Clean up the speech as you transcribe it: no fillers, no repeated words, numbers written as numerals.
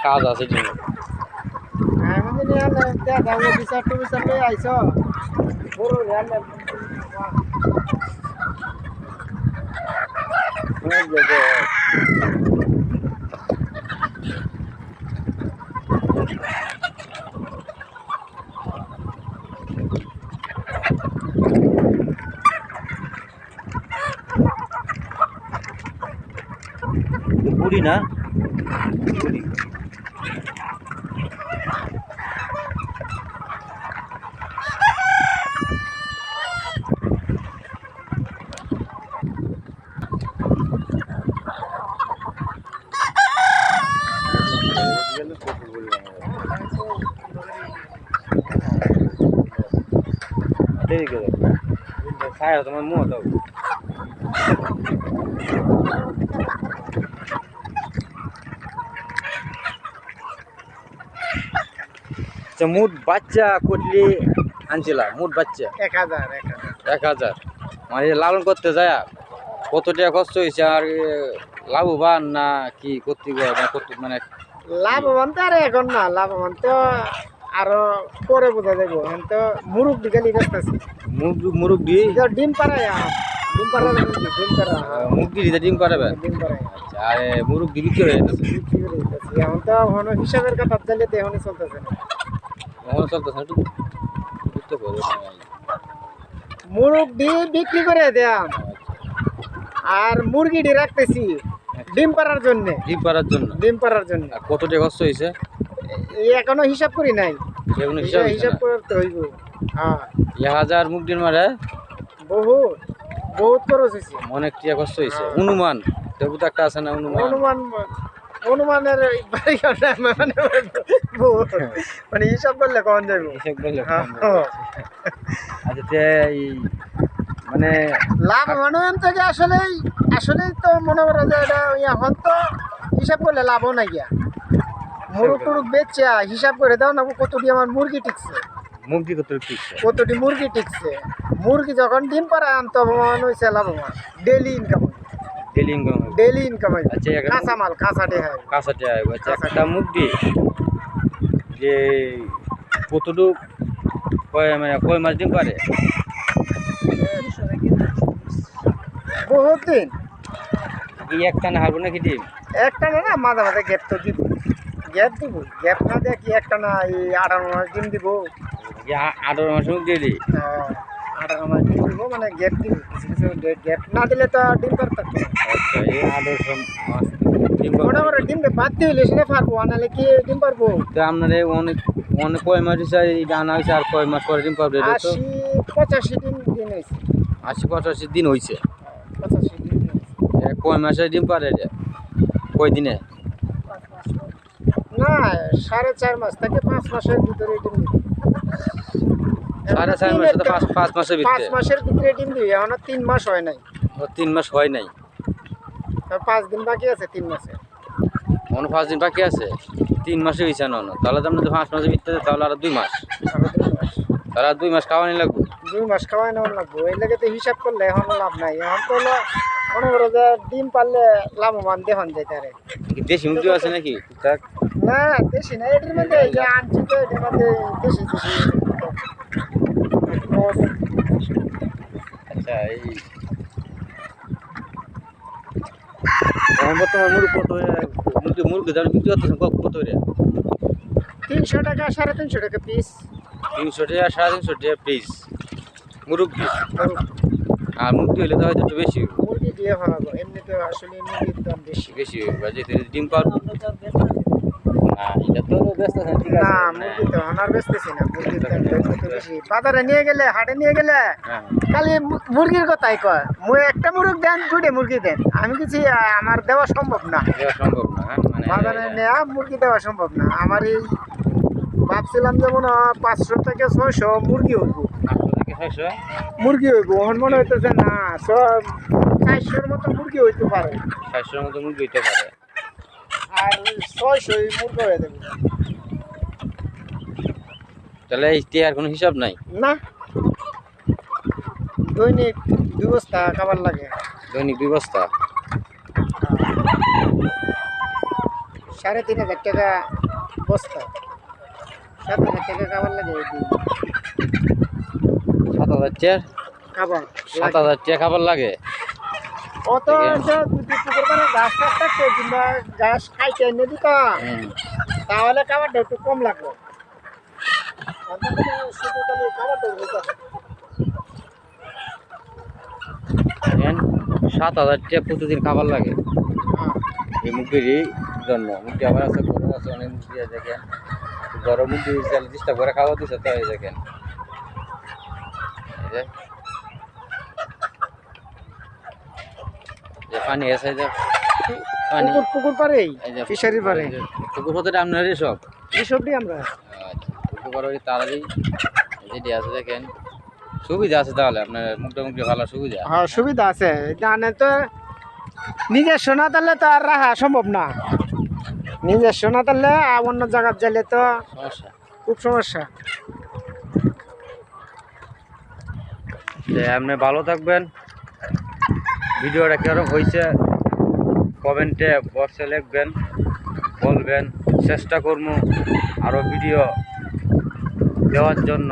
কাজ আছে জন্য আমি নিয়ে দেখা বিচার টু বিচার লই আইছ বড় রেল বুড়ি না বুড়ি দেরি করে খায় তোমার মুখ দাও মোট বাচ্চা করলে আনছিলা মোট বাচ্চা 1000 মানে লালন করতে যায় কত টাকা খরচ হয়েছে আর লাভবান না কি করতে মানে লাভবান তো আর এখন না লাভবান তো আরো পরে বোঝা যাবো এখন তো মুরুখ দিকে ব্যস্তাছি মুরব্বি ডিম পাড়ায় ডিম পাড়া মুরগি ডিম পাড়াবে ডিম পাড়ায় আচ্ছা আর মুরব্বি বিক্রি হয়ে গেছে এখন তো কোনো হিসাবের কথা চাইলে তো এখনই চলতেছে না এখন চলতেছে একটু বুঝতে পারবো মুরগ দিয়ে বিক্রি করে দেয়াম আর মুরগিটি রাখতেছি ডিম পাড়ার জন্য কত টাকা খরচ হয়েছে এখনো হিসাব করি নাই এখনো হিসাব করতে হইব হ্যাঁ 1000 মুরগির মারে বহুত খরচ হয়েছে অনেক টাকা খরচ হয়েছে অনুমান দেবতা একটা আছে না অনুমানের মানে হিসাব করলে কখন যাবো আচ্ছা মানে লাভ মানুষ থেকে আসলেই তো মনে করো যে এটা এখন তো হিসাব করলে লাভও নাই গিয়া মুরগ টুরুক বেচছে হিসাব করে দাও না কতটি আমার মুরগি টিকছে কতটি মুরগি টিকছে মুরগি যখন ডিম পাড়ায় আনতো মনে হয়েছে লাভবান ডেলি ইনকাম হয় আচ্ছা কাঁচামাল কাঁচাটে হয় আচ্ছা একটা মুরগি যে কতটুক মানে কয় মাস ডিম পারে বহুত দিন একটা না হারবো নাকি ডিম একটা না মাঝে মাঝে গ্যাপ তো দিব গ্যাপ না দিয়ে কি একটা না এই 18 মাস ডিম দিব 18 মাস মুখ দিয়ে দিই 18 মাস ডিম দিব মানে গ্যাপ দিব কিছু গ্যাপ না দিলে তো ডিম পারত না আচ্ছা এই 18 মাস ডিম মনে করে ডিম বাদ দিলে সেটা পারবো নাহলে কি ডিম পারবো তো আপনাদের অনেক কয় মাস হিসাবে জানা হয়েছে আর কয় মাস পরে ডিম পারবে 80-85 দিন হয়েছে 80-85 দিন হয়েছে 85 দিন কয় মাসে ডিম পারে কয় দিনে না 4.5 মাস থেকে 5 মাসের ভিতরে ডিম দিবে 4.5 মাস তো 5 মাসের ভিতরে 5 মাসের ভিতরে ডিম দিবে এখন 3 মাস হয় নাই 3 মাস হয় নাই 5 দিন বাকি আছে 3 মাসে 5 দিন বাকি আছে 3 মাসে হয়েছে না তাহলে তো আমরা 5 মাসের ভিতরে তাহলে আর 2 মাস তাহলে আর 2 মাস খাওয়ানি লাগবে 2 মাস খাওয়াই নেওয়া লাগবে এই লাগে তো হিসাব করলে এখন লাভ নাই এখন তো মনে করো যে ডিম পারলে লাভবান দেখুন যাইতে আরে দেশি মুরগি আছে নাকি না দেশি না এটির মধ্যে যে আনছি তো এটির মধ্যে দেশি আচ্ছা এই বর্তমান মুরগি দাম বিক্রি করতেছেন কত করে 300 টাকা 350 টাকা পিস 300 টাকা 350 টাকা পিস মুরগি আর মুরগি হলে তো হয়তো একটু বেশি মুরগি দিয়ে ভালো এমনিতে আসলে মুরগির দাম বেশি বাজেতে ডিম পারবো না এটা তো ব্যস্ত আছে ঠিক আছে না মুরগি তো আনার বেচতেছি না মুরগির দাম তো বেশি বাজারে নিয়ে গেলে হাটে নিয়ে গেলে খালি মুরগির কথাই কয় মুই একটা মুরগ দেন দুইটা মুরগি দেন আমি কিছু আমার দেওয়া সম্ভব না মানে বাজারে নেওয়া মুরগি দেওয়া সম্ভব না আমার এই ভাবছিলাম যেমন 500 থেকে 600 মুরগি হইব এখন মনে হইতেছে না 400-এর মতো মুরগি হইতে পারে 400-এর মতো মুরগি হইতে পারে আর 600 মুরগি হয়ে যাবে তাহলে ইতিহার কোনো হিসাব নাই না দৈনিক 2 বস্তা খাবার লাগে দৈনিক 2 বস্তা 3,500 টাকা বস্তা, 7,000 টাকা খাবার লাগে এই দিন। 7,000 টাকা খাবার 7,000 টাকা খাবার লাগে। অত যদি পুকুর পাড়ে ঘাস টাস থাকতো কিংবা ঘাস খাইতে এনে দিতাম তাহলে খাবারটা একটু কম লাগলো। শুধু খালি খাবারটা দিতাম। 7,000 টাকা প্রতিদিন খাবার লাগে হ্যাঁ। এই মুরগিরই জন্য। মুরগি আবার আছে, গরু আছে, অনেক মুরগি আছে। দেখেন বড় মুরগি চেষ্টা করে খাওয়া দিচ্ছে, তো এই দেখেন এই যে পানি আছে, যে পানি পুকুর পাড়েই এই যে ফিশারি পাড়ে পুকুর হতে আপনার এসব এসবই আমরা। আচ্ছা, পুকুর পাড়ে ওই তাড়াতাড়ি যেটি আছে দেখেন, সুবিধা আছে তাহলে আপনার মুখটা ভালো সুবিধা। হ্যাঁ সুবিধা আছে, জানে তো নিজের শোনা তাহলে তো আর রাখা সম্ভব না। নিজের শোনা তাহলে অন্য জায়গায় গেলে তো সমস্যা। খুব সমস্যা। আপনি ভালো থাকবেন। ভিডিওটা কেরম হয়েছে কমেন্টে বক্সে লিখবেন, বলবেন। চেষ্টা করবো আরও ভিডিও দেওয়ার জন্য।